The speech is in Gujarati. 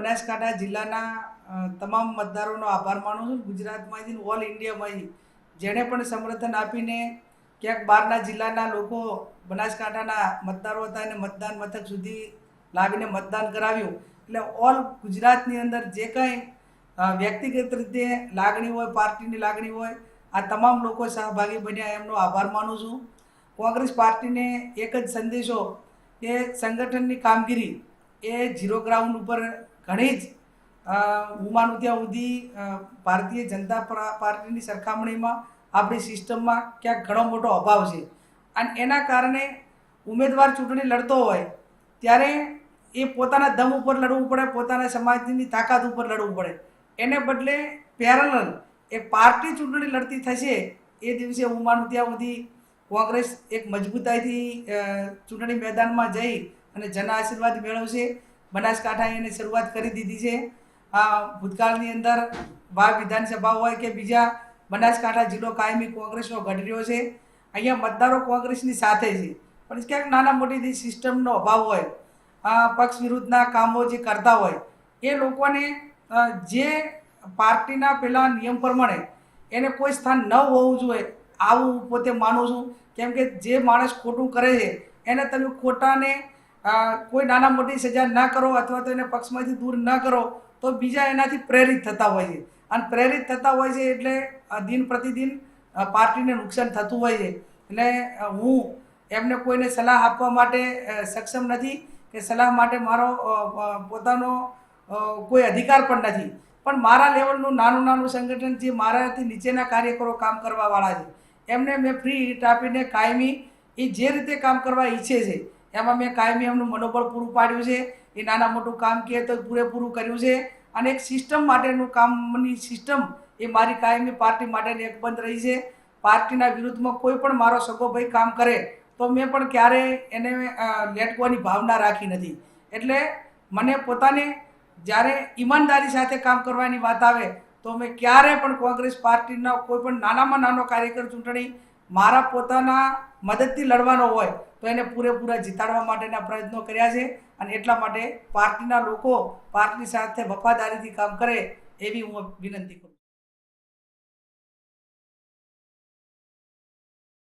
બનાસકાંઠા જિલ્લાના તમામ મતદારોનો આભાર માનું છું। ગુજરાતમાંથી ઓલ ઇન્ડિયામાંથી જેણે પણ સમર્થન આપીને ક્યાંક બહારના જિલ્લાના લોકો બનાસકાંઠાના મતદારો હતા અને મતદાન મથક સુધી લાવીને મતદાન કરાવ્યું। એટલે ઓલ ગુજરાતની અંદર જે કંઈ વ્યક્તિગત રીતે લાગણી હોય, પાર્ટીની લાગણી હોય, આ તમામ લોકો સહભાગી બન્યા, એમનો આભાર માનું છું। કોંગ્રેસ પાર્ટીને એક જ સંદેશો કે સંગઠનની કામગીરી એ ઝીરો ગ્રાઉન્ડ ઉપર ઘણી જ હું માનું ત્યાં સુધી ભારતીય જનતા પાર્ટીની સરખામણીમાં આપણી સિસ્ટમમાં ક્યાંક ઘણો મોટો અભાવ છે અને એના કારણે ઉમેદવાર ચૂંટણી લડતો હોય ત્યારે એ પોતાના દમ ઉપર લડવું પડે, પોતાના સમાજની તાકાત ઉપર લડવું પડે। એને બદલે પેરેલલ એ પાર્ટી ચૂંટણી લડતી થશે એ દિવસે હું માનું ત્યાં સુધી કોંગ્રેસ એક મજબૂતાઈથી ચૂંટણી મેદાનમાં જઈ અને જન આશીર્વાદ મેળવશે। બનાસકાંઠાએ એને શરૂઆત કરી દીધી છે। ભૂતકાળની અંદર વાવ વિધાનસભા હોય કે બીજા, બનાસકાંઠા જિલ્લો કાયમી કોંગ્રેસનો ગઢ રહ્યો છે। અહીંયા મતદારો કોંગ્રેસની સાથે છે, પણ ક્યાંક નાના મોટી સિસ્ટમનો અભાવ હોય, પક્ષ વિરુદ્ધના કામો જે કરતા હોય એ લોકોને જે પાર્ટીના પેલા નિયમ પ્રમાણે એને કોઈ સ્થાન ન હોવું જોઈએ, આવું પોતે માનું છું। કેમ કે જે માણસ ખોટું કરે છે એને તમે ખોટાને કોઈ નાના મોટી સજા ન કરો અથવા તો એને પક્ષમાંથી દૂર ન કરો તો બીજા એનાથી પ્રેરિત થતા હોય છે અને પ્રેરિત થતા હોય છે એટલે દિન પ્રતિદિન પાર્ટીને નુકસાન થતું હોય છે। એટલે હું એમને કોઈને સલાહ આપવા માટે સક્ષમ નથી કે સલાહ માટે મારો પોતાનો કોઈ અધિકાર પણ નથી, પણ મારા લેવલનું નાનું સંગઠન જે મારાથી નીચેના કાર્યકરો કામ કરવાવાળા છે એમને મેં ફ્રી હિટ આપીને કાયમી એ જે રીતે કામ કરવા ઈચ્છે છે એમાં મેં કાયમી એમનું મનોબળ પૂરું પાડ્યું છે। એ નાના મોટું કામ કહે તો પૂરેપૂરું કર્યું છે અને એક સિસ્ટમ માટેનું કામની સિસ્ટમ એ મારી કાયમી પાર્ટી માટેની એક બંધ રહી છે। પાર્ટીના વિરુદ્ધમાં કોઈ પણ મારો સગો ભાઈ કામ કરે તો મેં પણ ક્યારેય એને લેટવાની ભાવના રાખી નથી। એટલે મને પોતાને જ્યારે ઈમાનદારી સાથે કામ કરવાની વાત આવે તો મેં ક્યારે પણ કોંગ્રેસ પાર્ટીના કોઈ પણ નાનામાં નાનો કાર્યકર ચૂંટણી મારા પોતાના મદદથી લડવાનો હોય તો એને પૂરેપૂરા જીતાડવા માટેના પ્રયત્નો કર્યા છે અને એટલા માટે પાર્ટીના લોકો પાર્ટી સાથે વફાદારીથી કામ કરે એવી હું વિનંતી કરું।